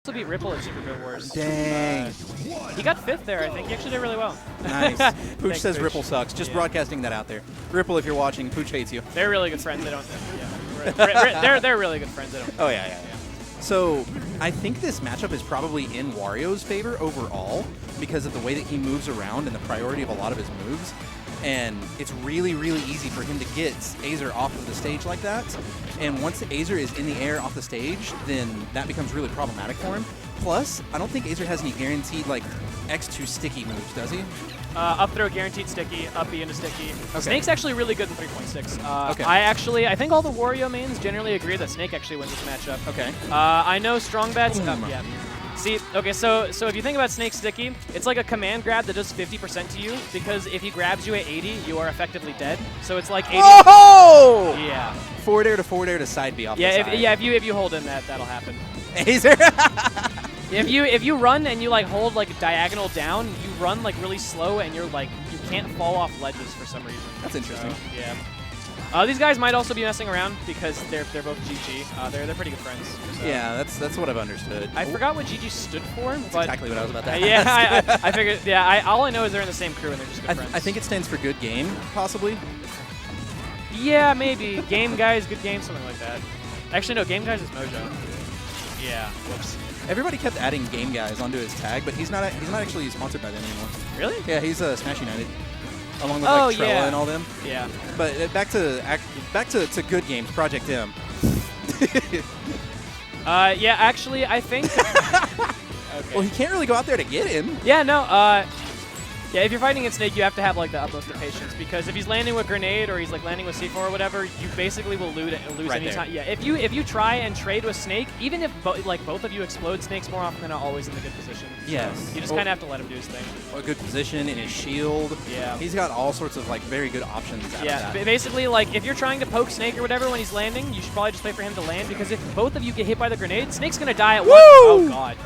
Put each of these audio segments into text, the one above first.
also beat Ripple at Super Go Wars. Dang. He got 5th there, I think. He actually did really well. Nice. Pooch Thanks, says Pooch. Ripple sucks. Just broadcasting that out there. Ripple, if you're watching, Pooch hates you. They're really good friends. They don't. Yeah. They're really good friends. They don't. Oh, yeah. So I think this matchup is probably in Wario's favor overall because of the way that he moves around and the priority of a lot of his moves. And it's really, really easy for him to get Azer off of the stage like that. And once Azer is in the air off the stage, then that becomes really problematic for him. Plus, I don't think Azer has any guaranteed like X2 sticky moves, does he? Up throw guaranteed sticky, up B into sticky. Okay. Snake's actually really good in 3.6. Okay. I think all the Wario mains generally agree that Snake actually wins this matchup. Okay. I know strong bets. Yeah. See, okay, so if you think about Snake sticky, it's like a command grab that does 50% to you because if he grabs you at 80, you are effectively dead. So it's like 80. Oh! Yeah. Forward air to side B off the side. If you hold in that'll happen. Azer. If you run and you like hold like diagonal down, you run like really slow and you're like you can't fall off ledges for some reason. That's interesting. So, yeah. These guys might also be messing around because they're both GG. They're pretty good friends. So. Yeah, that's what I've understood. I forgot what GG stood for, but exactly what I was about to ask. Yeah, I figured. Yeah, all I know is they're in the same crew and they're just good friends. I think it stands for good game, possibly. Yeah, maybe game guys, good game, something like that. Actually, no, game guys is Mojo. Yeah. Whoops. Everybody kept adding game guys onto his tag, but he's not actually sponsored by them anymore. Really? Yeah, he's Smash United, along with like Trella and all them. Yeah. But back to good games, Project M. Yeah, actually, I think. Okay. Well, he can't really go out there to get him. Yeah, no. Yeah, if you're fighting against Snake, you have to have like the utmost of patience because if he's landing with grenade or he's like landing with C4 or whatever, you basically will lose Right any there. time. Yeah, if you try and trade with Snake, even if both of you explode, Snake's more often than not always in the good position. So Yes. you just kind of have to let him do his thing. A good position in his shield. Yeah. He's got all sorts of like very good options. Out of that. Basically, like if you're trying to poke Snake or whatever when he's landing, you should probably just wait for him to land because if both of you get hit by the grenade, Snake's gonna die at one. Oh god.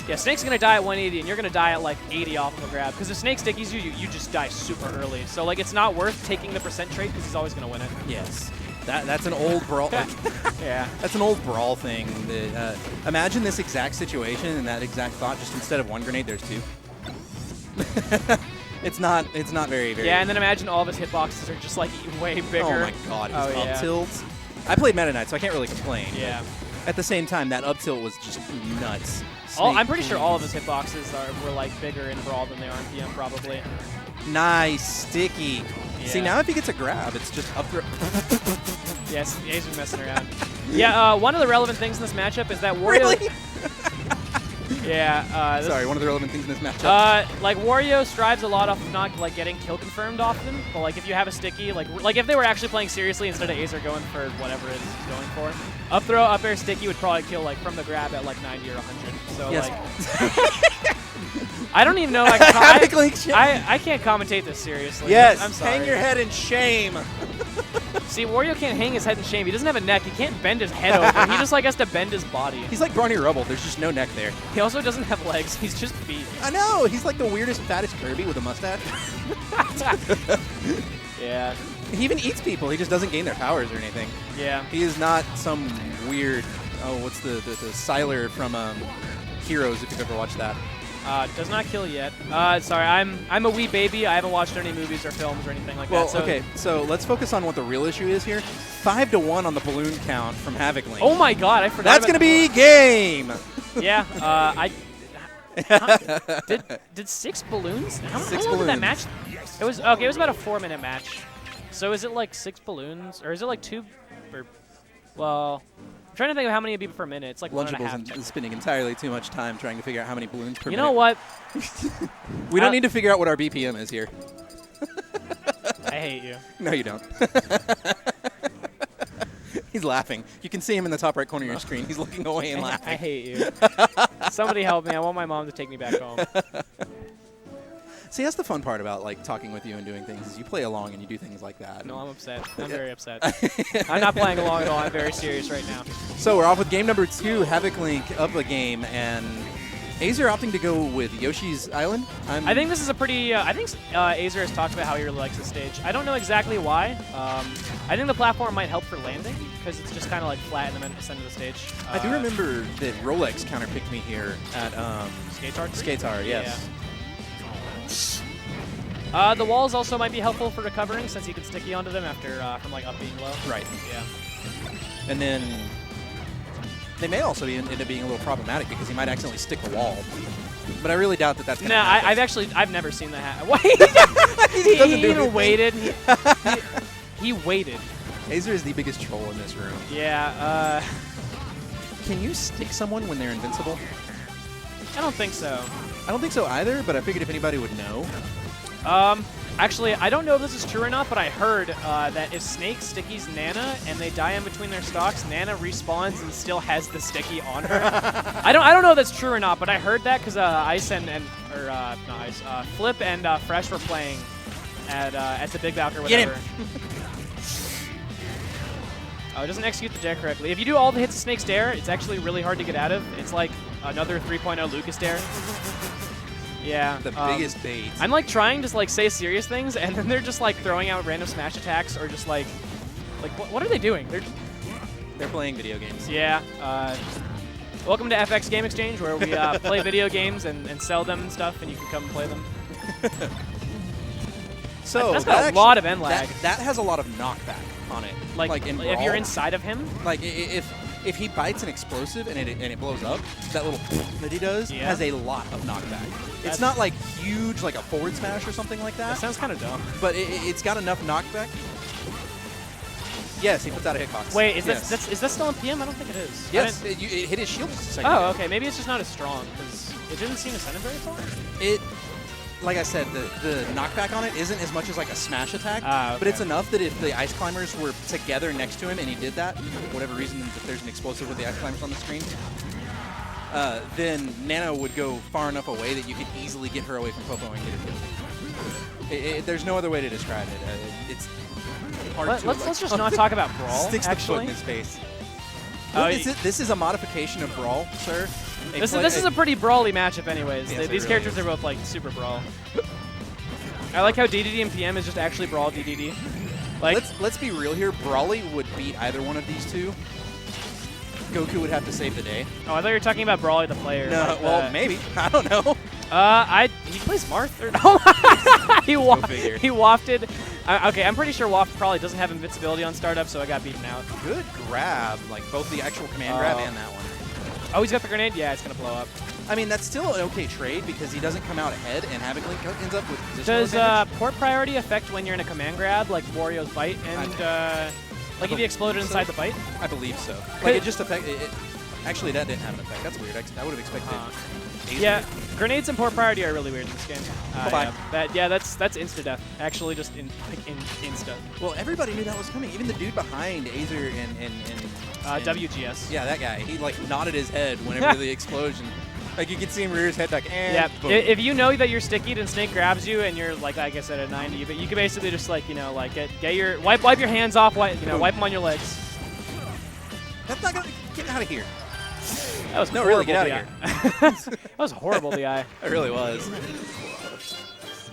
Yeah, Snake's gonna die at 180, and you're gonna die at like 80 off of a grab. Because if Snake stickies you just die super early. So like, it's not worth taking the percent trade because he's always gonna win it. Yes, that's an old brawl. Yeah, that's an old brawl thing. That, imagine this exact situation and that exact thought. Just instead of one grenade, there's two. It's not very. Yeah, and then imagine all of his hitboxes are just like way bigger. Oh my god, his up yeah. tilts. I played Meta Knight, so I can't really complain. Yeah. At the same time, that up tilt was just nuts. I'm pretty sure all of his hitboxes were like bigger in Brawl than they are in PM, probably. Nice, sticky. Yeah. See, now if he gets a grab, it's just up throw. Yes, Azer's messing around. Yeah, one of the relevant things in this matchup is that Wario... Really? Yeah. Sorry, one of the relevant things in this matchup. Like Wario strives a lot off of not like getting kill confirmed often, but like if you have a sticky, like if they were actually playing seriously instead of Azer going for whatever it is he's going for, up throw, up air sticky would probably kill like from the grab at like 90 or 100. So yes. Like, I don't even know. Like, I can't commentate this seriously. Yes. I'm sorry. Hang your head in shame. See, Wario can't hang his head in shame. He doesn't have a neck. He can't bend his head over. He just like has to bend his body. He's like Barney Rubble. There's just no neck there. He also doesn't have legs. He's just feet. I know. He's like the weirdest, fattest Kirby with a mustache. Yeah. He even eats people. He just doesn't gain their powers or anything. Yeah. He is not some weird. Oh, what's the Siler from Heroes? If you've ever watched that. Does not kill yet. Sorry, I'm a wee baby. I haven't watched any movies or films or anything like that. So Okay, so let's focus on what the real issue is here. 5-1 on the balloon count from Haviklink. Oh my god, I forgot. That's gonna be game. Yeah. Did 6 balloons? How long did that match? It was okay. It was about a 4-minute match. So is it like 6 balloons, or is it like 2? Or, well. I'm trying to think of how many it'd be per minute. It's like 1.5. Is spending entirely too much time trying to figure out how many balloons per minute. You know what? We don't need to figure out what our BPM is here. I hate you. No, you don't. He's laughing. You can see him in the top right corner of your screen. He's looking away and laughing. I hate you. Somebody help me. I want my mom to take me back home. See, that's the fun part about like talking with you and doing things is you play along and you do things like that. No, I'm upset. I'm very upset. I'm not playing along at all. I'm very serious right now. So we're off with game number 2, Haviklink up a game, and Azer opting to go with Yoshi's Island. I think this is a pretty. I think Azer has talked about how he really likes this stage. I don't know exactly why. I think the platform might help for landing. because it's just kind of like flat in the center of the stage. I do remember that Rolex counterpicked me here at Skatar, yes. Yeah. The walls also might be helpful for recovering since you can sticky onto them after from like up being low. Right. Yeah. And then they may also end up being a little problematic because he might accidentally stick the wall. But I really doubt that that's going to happen. I've never seen that happen. What? He doesn't do even waited. He waited. Azer is the biggest troll in this room. Yeah. Can you stick someone when they're invincible? I don't think so. I don't think so either, but I figured if anybody would know. Actually, I don't know if this is true or not, but I heard that if Snake stickies Nana and they die in between their stocks, Nana respawns and still has the sticky on her. I don't know if that's true or not, but I heard that because Ice not Ice, Flip and Fresh were playing at the Big Valk or whatever. Get him. Oh, it doesn't execute the dare correctly. If you do all the hits of Snake's dare, it's actually really hard to get out of. It's like another 3.0 Lucas dare. Yeah. The biggest bait. I'm like trying to like say serious things, and then they're just like throwing out random smash attacks or just like what are they doing? They're playing video games. Yeah. Welcome to FX Game Exchange, where we play video games and sell them and stuff, and you can come and play them. So that's got a lot of end lag. That has a lot of knockback on it. Like in if you're inside of him. Like if he bites an explosive and it blows up, that little that he does has a lot of knockback. It's not like huge, like a forward smash or something like that. That sounds kind of dumb. But it's got enough knockback. Yes, he puts out a hitbox. Wait, is that still in PM? I don't think it is. Yes, it hit his shield just a second ago. ago. Okay. Maybe it's just not as strong because it didn't seem to send him very far. Like I said, the knockback on it isn't as much as like a smash attack, okay. but it's enough that if the ice climbers were together next to him and he did that, for whatever reason, if there's an explosive with the ice climbers on the screen, then Nana would go far enough away that you could easily get her away from Popo and get it. There's no other way to describe it. It's hard to. Let's just not talk about Brawl. Sticks the foot in his face. This is a modification of Brawl, sir. This is a pretty brawly matchup anyways. Yes, These characters are both like super brawl. I like how DDD and PM is just actually brawl DDD. Like let's be real here. Brawly would beat either one of these two. Goku would have to save the day. Oh, I thought you were talking about Brawly the player. No, like well, maybe. I don't know. He plays Marth. He wafted. Okay, I'm pretty sure Waft probably doesn't have invincibility on startup, so I got beaten out. Good grab, like both the actual command grab and that one. Oh, he's got the grenade? Yeah, it's going to blow up. I mean, that's still an okay trade because he doesn't come out ahead and Haviklink ends up with positional Does advantage. port priority affect when you're in a command grab, like Wario's bite, and like if he exploded inside the bite? I believe so. Like it just affected. Actually, that didn't have an effect. That's weird. I would have expected. Yeah, grenades and port priority are really weird in this game. Bye-bye. That's insta death. Actually, just insta. Well, everybody knew that was coming. Even the dude behind Azer and WGS. Yeah, that guy. He like nodded his head whenever the explosion. Like you could see him rear his head like, yeah. Boom. If you know that you're stickied and Snake grabs you and you're like I said at 90, but you can basically just like like get your wipe your hands off, wipe them on your legs. That's not gonna get out of here. That was no, horrible, really, get out of here. That was horrible, DI. It really was.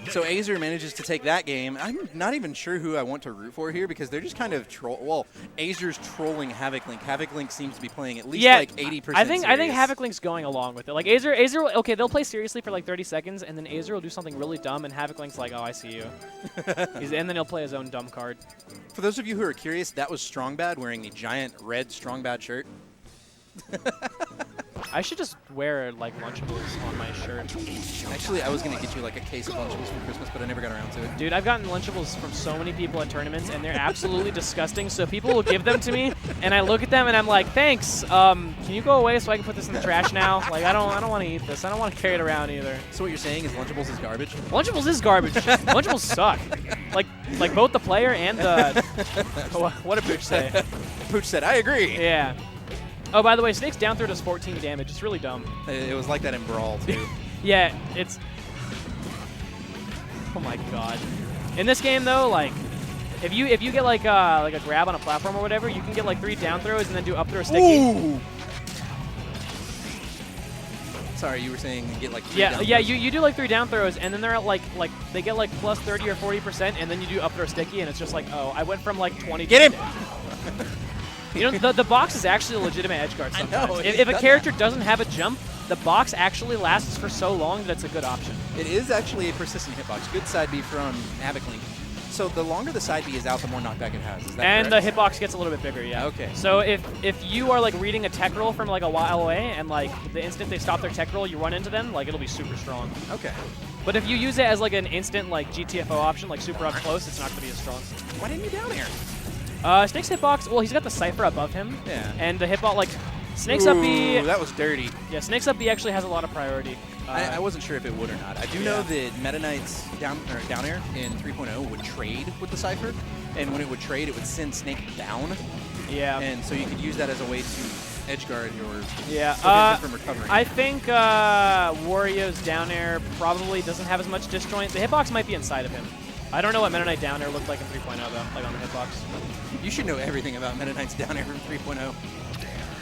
So Azer manages to take that game. I'm not even sure who I want to root for here because they're just kind of Well, Azer's trolling Haviklink. Haviklink seems to be playing at least like 80%. I think Haviklink's going along with it. Like Azer, okay, they'll play seriously for like 30 seconds, and then Azer will do something really dumb, and Haviklink's like, oh, I see you. And then he'll play his own dumb card. For those of you who are curious, that was Strongbad wearing the giant red Strongbad shirt. I should just wear like Lunchables on my shirt. Actually, I was gonna get you like a case of Lunchables for Christmas, but I never got around to it. Dude, I've gotten Lunchables from so many people at tournaments, and they're absolutely disgusting. So people will give them to me, and I look at them and I'm like, thanks. Can you go away so I can put this in the trash now? Like I don't want to eat this. I don't want to carry it around either. So what you're saying is Lunchables is garbage? Lunchables is garbage. Lunchables suck. Like both the player and the. What did Pooch say? Pooch said, I agree. Yeah. Oh, by the way, Snake's down throw does 14 damage. It's really dumb. It was like that in Brawl, too. Yeah, it's... Oh, my God. In this game, though, like, if you get, like a grab on a platform or whatever, you can get, like, 3 down throws and then do up throw sticky. Ooh! Sorry, you were saying you get, like, 3 down throws. Yeah, you do, like, 3 down throws, and then they're at, like they get, like, plus 30 or 40%, and then you do up throw sticky, and it's just like, oh, I went from, like, 20 Get him! You know, the box is actually a legitimate edge guard I sometimes. know, If a character doesn't have a jump, the box actually lasts for so long that it's a good option. It is actually a persistent hitbox. Good side B from Haviklink. So the longer the side B is out, the more knockback it has. Is that And correct? the hitbox gets a little bit bigger, yeah. Okay. So if you are like reading a tech roll from like a while away, and like the instant they stop their tech roll, you run into them, like it'll be super strong. Okay. But if you use it as like an instant like GTFO option, like super up close, it's not going to be as strong. Why didn't you down air? Snake's hitbox, well, he's got the Cypher above him. Yeah. And the hitbox, like, Snake's up B. Ooh, that was dirty. Yeah, Snake's up B actually has a lot of priority. I wasn't sure if it would or not. I do know that Meta Knight's down air in 3.0 would trade with the Cypher, and when it would trade, it would send Snake down. Yeah. And so you could use that as a way to edge guard your yeah. from recovering. I think Wario's down air probably doesn't have as much disjoint. The hitbox might be inside of him. I don't know what Meta Knight down air looked like in 3.0 though, like on the hitbox. You should know everything about Meta Knight's down air from 3.0.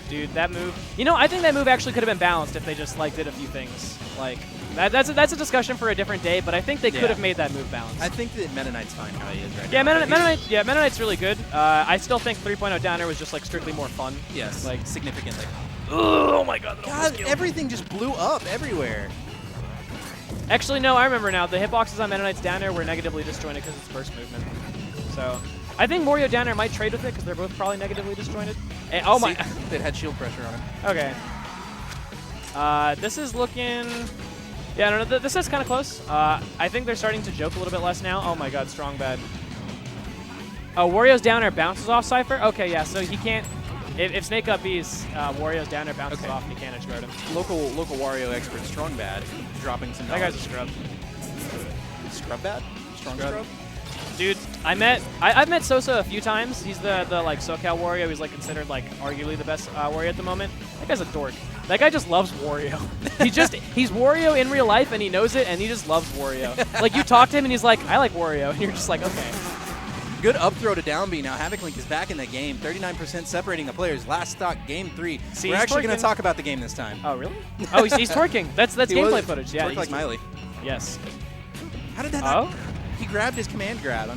Dude, that move. You know, I think that move actually could have been balanced if they just like did a few things. Like that's a discussion for a different day, but I think they could have made that move balanced. I think that Meta Knight's fine how he is right yeah, now. Meta Knight's really good. I still think 3.0 down air was just like strictly more fun. Yes, like significantly. Oh my god, God, everything just blew up everywhere. Actually, no, I remember now. The hitboxes on Meta Knight's down air were negatively disjointed because it's burst movement. So I think Wario down air might trade with it because they're both probably negatively disjointed. And, oh my! It had shield pressure on him. Okay. This is looking. Yeah, no, this is kind of close. I think they're starting to joke a little bit less now. Oh my god, strong bad. Oh, Wario's down air bounces off Cypher? Okay, yeah, so he can't. If Snake up B's, Wario's down air bounces off and he can't edge guard him. Local Wario expert, strong bad, dropping some knowledge. That guy's a scrub. Scrub bad? Strong scrub? Dude, I've met Sosa a few times. He's the like SoCal Wario. He's like considered like arguably the best Wario at the moment. That guy's a dork. That guy just loves Wario. He's Wario in real life and he knows it and he just loves Wario. Like you talk to him and he's like, I like Wario, and you're just like, okay. Good up throw to down B. Now Haviklink is back in the game. 39% separating the players. Last stock, game 3. See, we're actually going to talk about the game this time. Oh really? Oh, he's twerking. That's gameplay footage. Yeah, he's like Miley. Yes. How did that? Not, he grabbed his command grab. I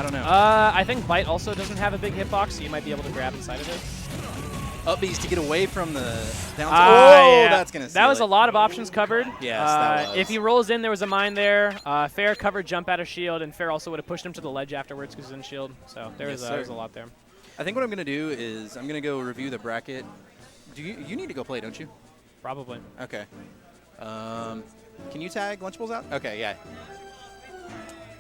don't know. I think Bite also doesn't have a big hitbox, so you might be able to grab inside of it. Up B's to get away from the down. Yeah. That's gonna. That was a lot of options covered. Yes, that was. If he rolls in, there was a mine there. Fair covered jump out of shield, and Fair also would have pushed him to the ledge afterwards because he's in shield. So there was a lot there. I think what I'm gonna do is I'm gonna go review the bracket. Do you need to go play, don't you? Probably. Okay. Can you tag Lunchables out? Okay, yeah.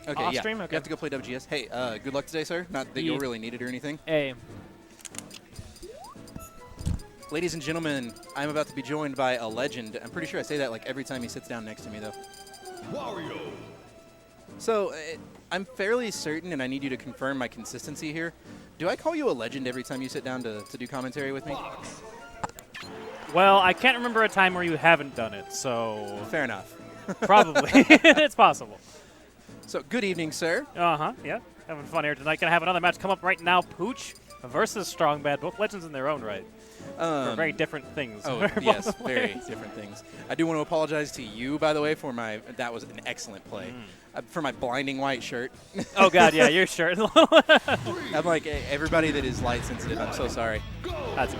Okay, Off yeah. stream? Okay. You have to go play WGS. Hey, good luck today, sir. Not that you'll really need it or anything. Hey. Ladies and gentlemen, I'm about to be joined by a legend. I'm pretty sure I say that like every time he sits down next to me, though. Wario. So, I'm fairly certain, and I need you to confirm my consistency here. Do I call you a legend every time you sit down to do commentary with me? Well, I can't remember a time where you haven't done it, so Fair enough. probably. It's possible. So, good evening, sir. Uh-huh, yeah. Having fun here tonight. Gonna have another match come up right now. Pooch versus Strong Bad, both legends in their own right. For very different things. Oh, yes, very different things. I do want to apologize to you, by the way, for that was an excellent play. For my blinding white shirt. Oh, God, yeah, your shirt. I'm like, everybody that is light sensitive, I'm so sorry. That's